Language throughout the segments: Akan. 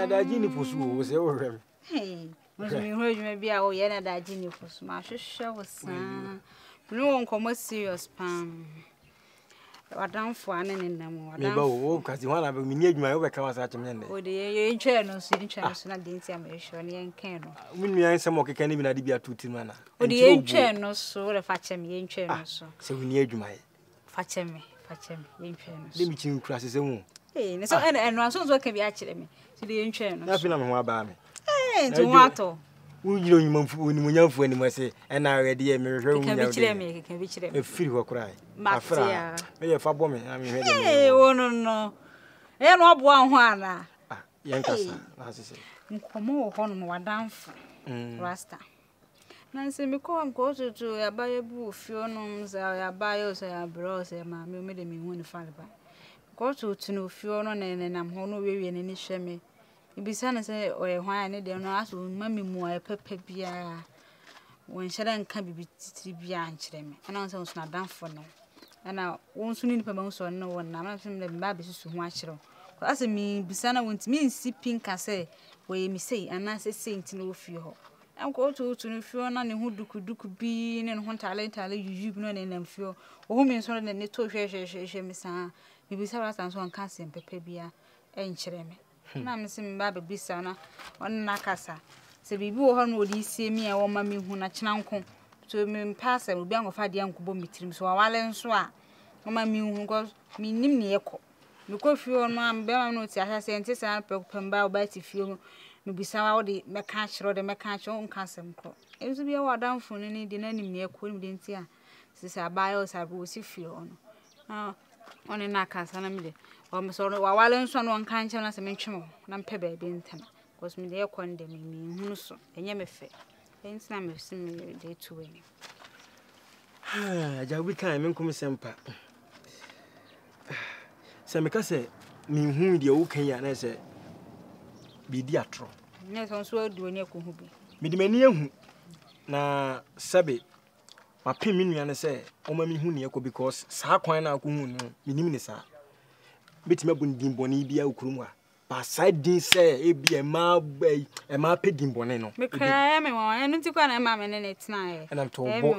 na da gini fosu wo se wo hwem. Hey, mo me hu adwuma bia wo ye na da gini fosu ma hwehwe wo san. No won komo serious pan. Wadamfo ane nenam wadamfo. Me ba wo kasi wana be mini adwuma wo be ka wasa akyem nyende. O de ye ntwe no so na de ntia ma hwe no ye nkan no. Mun nua nsem okeka ni bi na de bia tuti no na. O de ye ntwe no so le fa kyem ye ntwe no so. Se wini adwuma ye. Fa kyem ye ntwe no so. De mi chi nkura sese mu. Eh, ne so eno so ka bi a kyere me. Se de ye ntwe no so. Na fi na me ho aba me. Eh, nti wato. Wujiro nyimamfu ni munyamfu ani mase na awede ye me hwehwe wunya. Ka bi kyere me, ka bi kyere me. E firi ho kura. Afra. Me ye fa bo me na me hwede me. Eh, wono no. Eh no obo anho ana. Yen kasa na sese. Nkomo wo ho no wadamfo. Rasta. Na se me ko am ko tutu ya ba ye bu ofio no za ya ba ye so ya bro so ma me de me hu ni fa ba. Ko tutu no ofio no na nam ho no wewie ne ni hwe me. Ibisa na se oye hwan ne de no aso mami mu aye pepe bia won hyeda nka bibi titiri bia nkyere me ana so na danfo no ana won so ni nipa ma so no won na ma fim le ba be susu ho akyere ko ase mi bisa na won ti mi nsi pinka se we mi sei ana se senti no ofie ho am ko tutu no fio na ne ho duku bi ne ho talent yuyu no ne nam fio wo mi so ne to hwe mi sa mi bisa ra san so nka se pepe bia enkyere me na me se me ba bisa na on na kasa se bibi wo ho no odi sie mi e wo ma me hu na kyena nko so me pass obi angofa de ankobo mitirim so wale nso a wo ma me hu ko me nim ne yeko me ko fio no am be ma no ti ahia se enti sa pemba oba ti fio me bisa wa wo de me ka kyero de me ka kyero on kasem ko enso bi e wo adamfo ni de na nim ne yeko ni de enti a se sa ba yo sa bo si fio no on na kasa na me de o me so wa wale nso no nka nche na se me ntwem na mpe ba bi ntam because me dey condemn me hunu so enye me fe enti na me sim me dey to any ja we kan me nkom sempa se me ka se me hu de wo kan ya na se bi di atro ne so so adu oni ko hu bi me di mani ehu na sabe ma pe me nua ne se o ma me hu ne ko because sa kwan na ko hu no me nim ne sa beti mabun dimboni bia okurum a ba side din say e bia ma pe dimboni no me kra me won enu ti kwa na ma me ne tena e na to bo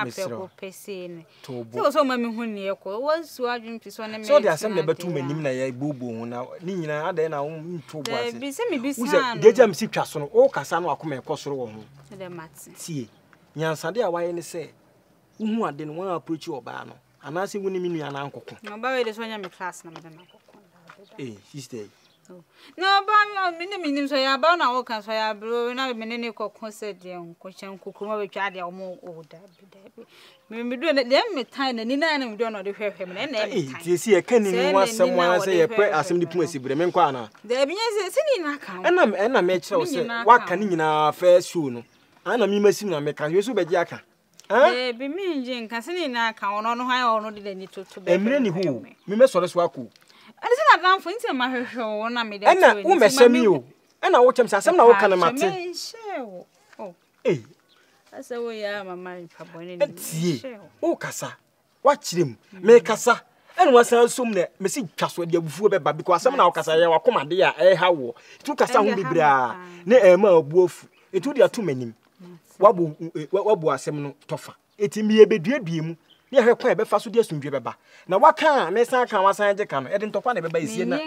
mesro pese ne so so ma me hu ne ko wo su adwun piso ne me so dia sem na betu manim na ya bobo hu na ni nyina ade na nto bo ase bi se me bi san de jam si twa so no o kasa no akoma e kosoro wo hu de mati tie nyansade a waye ne se hu ade no wan approach oba no anase woni mi nua na ankoko no ba we de so nya me class na me de na ankoko sister no ba me nim so ya ba na wo kan so ya bro na me ne kokko se de nko chen kokoma we twa de o mo o da bi me do de me tan na ni na me do no de hwehwe me na me tan tie si e kan ni wasem wa se ye pre asem di pum asibire me nkwa na de bi nye se ni na kan na me kire o se waka ni nyina first show no ana mi masim na me kan yesu be gi aka bi mi nje nka se ni na kan ono no hwan ono de ni toto be emre ni hu mi me sore so akọ ani se na danfo nti ma hwehwe wo na me de ana wo me hye mi o ana wo chem se asem na wo kan mate asa wo ya mama pa bone ni tie wo kasa wa kirem me kasa ana wasan som na me si twaso de abufuo be ba because asem na wo kasa ye wakoma de a e ha wo tu kasa ho bibra na e ma abuofu etu de atomanim wabu asem no tofa etimi ye beduadue mu ne hwe kwa be fa so de asundwe beba na waka me san kan wasan je kan e de ntokwa na beba isie na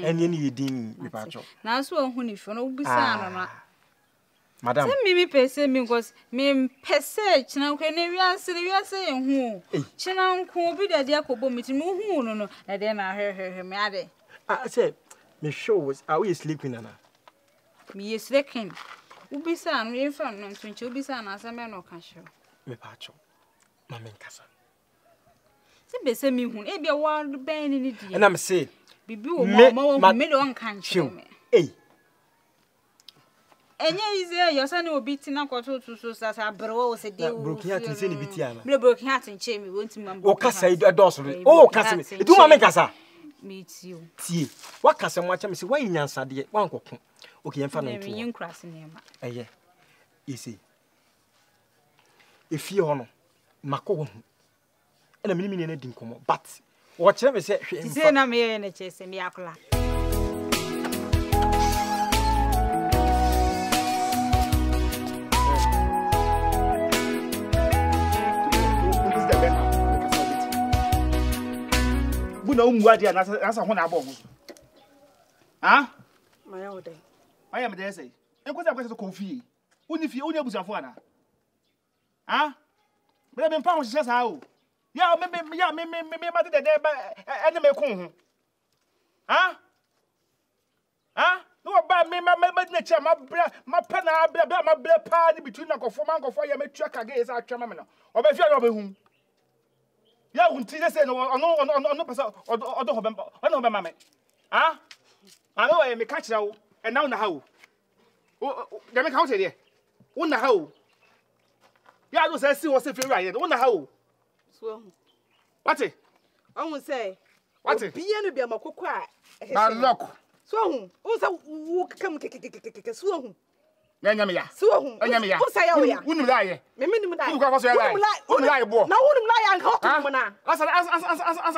ene ne yedin mi pa cho na so ohu ni fo no ubisa no na madam se mi pese mi because mi pese china ko ne wiase ye hu china nko bi de akobo mi ti mi hu no na de na hwe me ade say me shows are we sleeping na mi ye sleeping ubisa no ye fa no ntunche ubisa na asame no ka hwe me pa cho ma men kasa se bese mi hu e bia wa ben ni die na me say bibi wo ma me do nka nche me enye ize yo sa na obi ti na kwato so sa brewo o se de o broken heart se ni biti ana me broken heart nche mi wonti mam o kasa idoso o kasa me tu ma men kasa me ti o tie wa kasa mo acha me se wa nyansade wa nkoko okay yemfa no ntu me yin krase ne ma eye isi efie ho no mako wo hu ena mini na di nkomo but wo kire me se hwe se na me ye na che se me akola na umuade na asa ho na abo ho. Ha? My old day. I am there say. Enko say ko fie. Uni fie, uni abusafo ana. Ha? Me be mpa ho hye sa o. Ya me ma de ba ene me ko ho. Ha? Ha? No ba me na cha ma pa na ma bra pa ni between na kofo ya metua kage is atwa ma me no. Oba fie na oba hu. Ya unti say no ono pesa odo ho bemba. Ono be ma me. Ha? I know me catch now and now na how. Oh, dem count here. Wo na how. Ya do say see what say free right. Wo na how. So what it? I won't say. What it? Be any be makoko a. Na lock. So who say wo come so hu. Na nya me ya. So hu. Nya me ya. Who say ya. Unu la ye. Me nim da. Unu kwa so ya la. Unu la ye bo. Na wonum la ya nka to mo na. Asa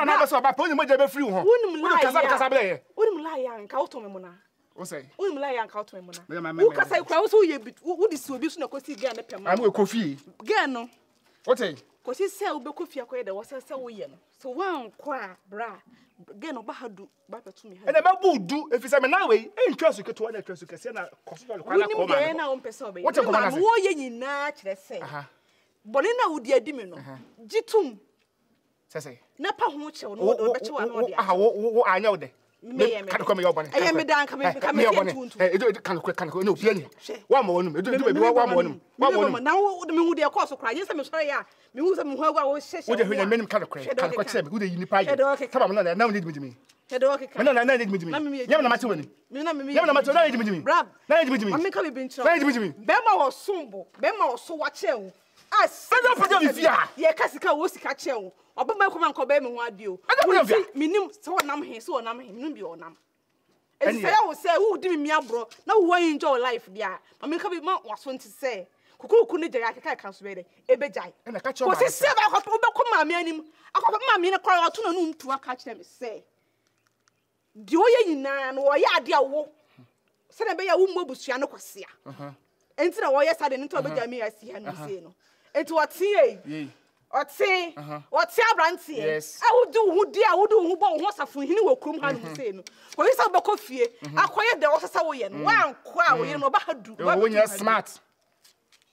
na be so ba pa oni mo je be free ho. Wonum la ya. Kasa bele ye. Wonum la ya nka to mo na. Wo say. Wonum la ya nka to mo na. Wo kasa kwa wo so ye bi wo di si obi so na kosi ga na pem. Am we kofi. Ga no. What say? Kosi se wo be kofi akoye de wo se wo ye no. So wan kwa bra. Ga no ba hadu ba petu mi ha. E na ba bu du efisa me na we e ntwa su keto na ntwa su kese na Costalo kwa na ko ma. Woni na wo pese obe. What say ko na say? Wo ye nyina kire se. Bole na wo di adi mi no. Gitum. Say. Na pa ho che wo no wo be che wa no dia. Wo anya wo de. Me kan ko me yo bone. Me dan ka me tuntu. Kan ko no pia ni. Wa ma wonum. Edu be wa ma wonum. Wa ma wonum. Na wo me hu de ko so kra. Yesa me sori ya. Me hu se me hu agwa wo hye. Wo de hwe menim kan ko che me. Wo de yini pa ye. Kaba me na wo need me. Hedo okay. Me na need me. Nyam na mate woni. Me na me. Nyam na mate na need me. Brab. Na need me. Me ka be bin chro. Na need me. Be ma wo sombo. Be ma wo so wa che wo. As. Be do for me fia. Ye ka sika wo sika che wo. Obama ko man ko be me ho ade o. Minim se wonam he se wonam he minim bi wonam. Ese ya wo se wo di mi abro na wo enjoy life dia. Ma me ka be ma waso nti se. Kukuku ne jaya ka kan so be de ebejai. Na ka cho ma. Ko se se ba ko be ko ma me anim. Akọ ma me ne kwa wato na no ntu aka kire me se. Di oye nyina no wo ya ade awo. Se na be ya wo mmobusua no kwasea. Enti na wo ye sade nto obejai me ya si ha no se no. Enti wo tie yi. Oti abrantie a wodu hu di a wodu hu bo hu safo hini wo krum ha no se no ko yisa be ko fie akoye de wo sesa wo ye no wan ko a wo ye no ba hadu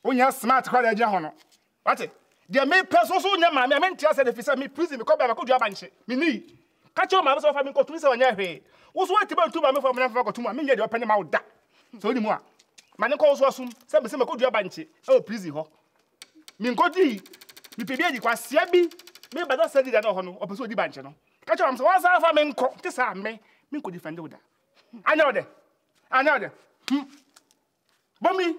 wonya smart kwa da je ho no what de me person so nya ma me ntia se de fisa me prison me ko ba ko dua ba nche me ni ka che o ma so fa me ko tun se wonya hwe wo so ati ba ntu ba me fa me fa ko tun ma me nya de opene ma wo da so ni mu a ma ne ko so asum se me ko dua ba nche e prison ho me nkodi mi pebi edi kwa sia bi me bada sadi da no ho no opeso di banche no ka cho am so wan sa fa me nko te sa me nko defend wo da anya ode bomi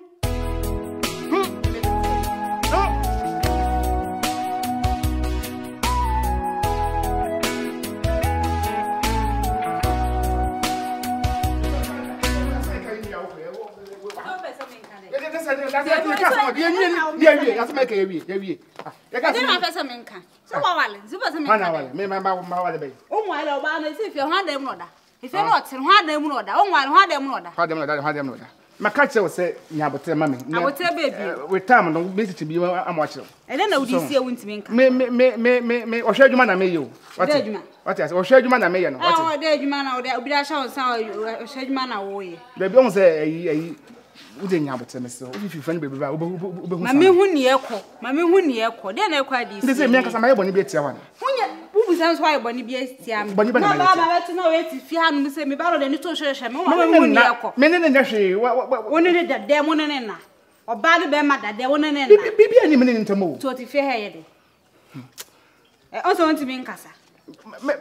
Ude nya bote meso obi fi friend bebe ba obehu mame hu ne ekọ de na ekọ adi ndese me nkasa maye boni bi etia wana hunye bubu san so aye boni bi etia me boni ba na ba beti na we ti fi hanu se me ba ro de ni to hwehwe me hu ne ekọ me ne nya hwe woni ne dade mo ne na oba de be ma dade woni ne na bibi ani me ne ntamo to ti fi he ye de also want me nkasa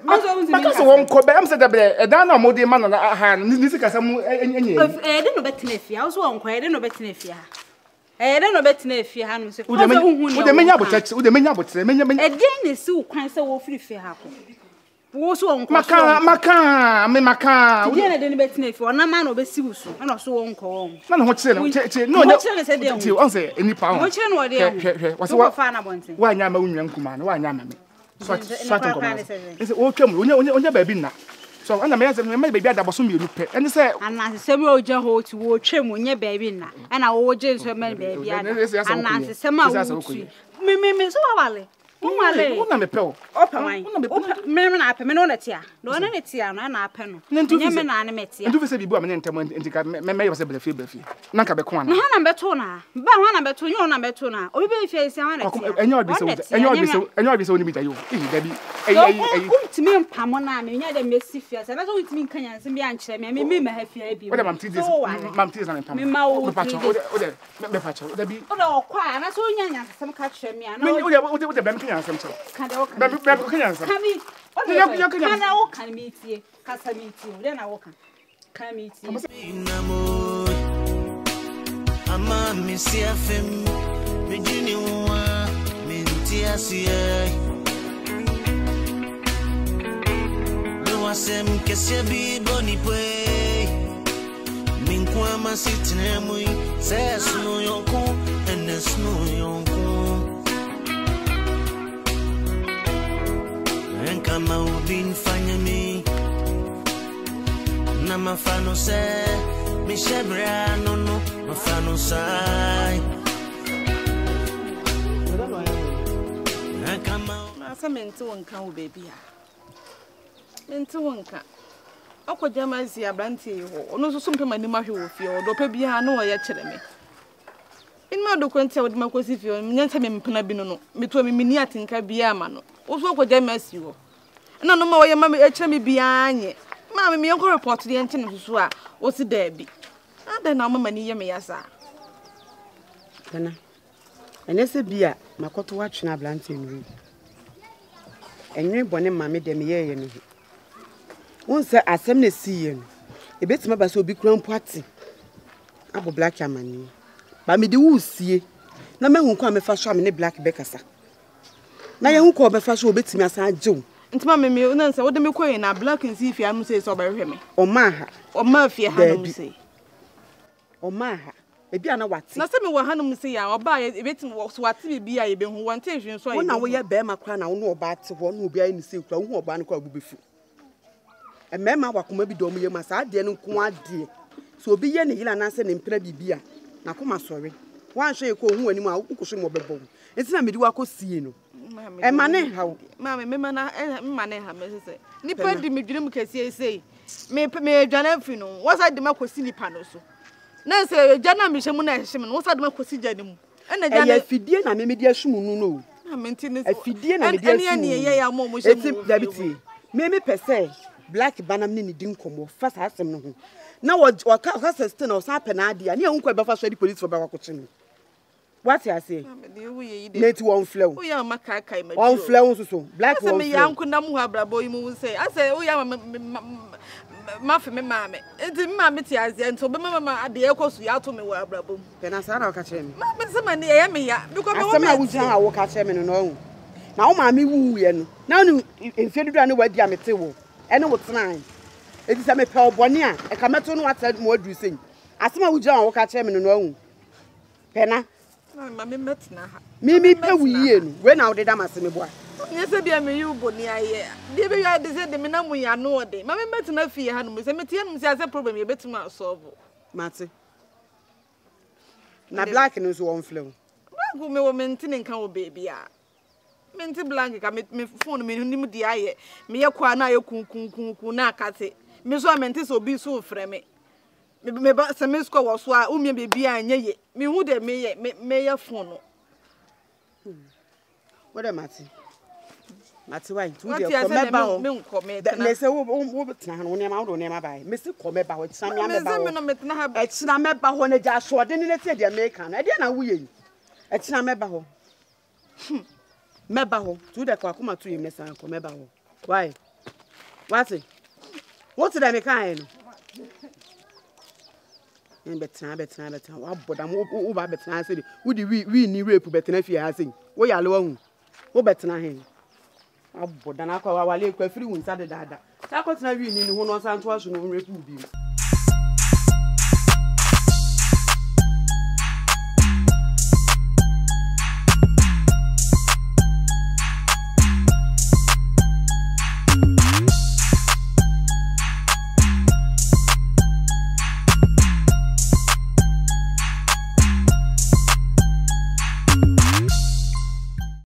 makasa won ko be am se dabre e dan na modi ma na ha ni sikasa mu enye de no betena fia also won ko de no betena fia de no betena fia ha no se ko so hu ne ude menya botachi ude menya botere menya e de ne si ukwan se wo firi fia ha ko wo so won ko maka ude ne de no betena fia ona ma na obesi wusu na so won ko won na no ho kire no che no ti on se eni pa ho kire no de hwe wase wa fa na bonten wa nya ma unwa nkuma na wa nya ma me so atun ese o twam onya ba bi na so ana me yazem me ba bi adaboso mi elu pe eni se ana se me oja ho ti wo twam onya ba bi na ana wo je so me ba bi ada ana se se ma wo tu me so wale Umale. Una me pel. Opa wine. Me na ape me no netia. No na netia na ape no. Nya me na metia. Ndu fese bibu amene ntem entika me yose blefi. Na ka be ko ana. Na ha na beto na. Ba ho na beto nyo na beto na. Obi be fi esi ha na netia. Enyo obi se oni bita yo. Dabi. Untimi mpamo na me nya de mesi fia. Se na so untimi nkanya nsem bia nkyere me ma ha fia bi. What am tidis? Mam tidis na mpamo. Me ma wo. Me pacho. Dabi. Oda okwa na so nya nya nsem ka kyere me ana. Ode bem kanya nsem cho. Ka de okwa. Bem kanya nsem. Kami. Oda na wo kan metie. Kasa metie. Oda na wo kan. Kan metie. Ama misi afem mejini wa menti asiye no asem kese bi boni pwe minkwa masitine mu se sunu yonku ene sunu yonku enkama ubin fanya mi na mafano se mi shebra no mafano sai na sa menti wonka wo baby a menti wonka akwaja mazi abrantie ho ono so sompe mani mahwe wo fie odo pa bia na wo ye kyere me inma do kwenti wo de makosi fie nyanta me mpena bi no meto me mini atenka bia ma no wo so akwaja mazi wo na no ma wo ye ma me kyere me bia anye ma me yenko report de ente no so a wo si da bi ada na mama ni ye me yasa kana enese bia makoto wa twena abrantie no enwe bone mame de me ye no wonse asem na siye no ebetima ba so obi kura mpwati abo black amani ba me de wusie na mehu kwa me fa so amene black bekasa na ye hu ko be fa so obetimi asa ajew ntima me na nse wo de me koyi na black nsi fia no se so ba hwe me o ma fia hanum se o ma ha ebi ana wate na se me wo hanum se ya oba ye ebetimi so wate bibia ye be hu wonte hwe so ye wona wo ye be ma kra na wo no oba ate ho no obi ayi ni se kura wo hu oba no kwa bubefu emema wakoma bi do mu ye ma sa ade no nko ade so obi ye ne yila na se ne mpra bibia na koma sori wan hwe ko hu anim a ukuhwe mo bebo enti na medi wakosie no ma ne hawo mama me mana ma ne ha me se nipa di medwene mu kasie sei me dwana afi no wasa di makosi nipa no so na se dwana me hwemu na hwemu no wasa di makosi dwane mu ena dwana afidie na me medi ahwemu nu no na menti ne afidie na medi ahwemu ene ye ya mo hwemu eti dabiti me pese black banam ni din komo fa sa asem no ho na waka sustain o sa pe na ade a ne hu kwa be fa so di police for be wakoche no what you say net one flow o ya maka kai ma on flow so black one flow me yanku na mu abrabo yi mu say ase o ya ma fe me mame enti me mame ti azie enti obe mama ade ekosu ya to me wa abrabo pe na sa na ka che me ma se ma ne ye me ya because me asem a wujan a wo ka che me no no na wo mame wu ye no na no enfie dudu ane wadi amete wo ene wo tnan edi se me pe obone a e ka meto no ata mo aduru sen asem a wujan a wo ka che me no no pe na mama metna ha mi pe wiye no we na wo de da maseme boa nyese bia me yu boni aye de be ya de se de me na mu ya no de mama metna fie ha no se metie no se ase problem ye betima solve mate na black no so on flow black me wo mentine nka wo baby a menti black ka me phone me nim di aye me ye kwa na aye kunkun na akate me so menti so bi so frɛ me ba se me score wo so a umie baby a anye ye me hu de me ye phone no what am mate why tu de komeba ho me nkome na se wo betena ho ne ma wo ne ma bai me se komeba ho tsam ya meba ho me no metna ha e tsina meba ho ne ja so de ne te de America na e de na wo ye e tsina meba ho meba ho tu de kwa kuma tu ye me san komeba ho why what did I make I no en betena wa boda mo wo ba betena se wo di we ni rape betena fi ha se wo ya lo hu wo betena he aboda na kwa wale kwa free won sa de dada ta ko tena wi ni ho no san to aso no rape bi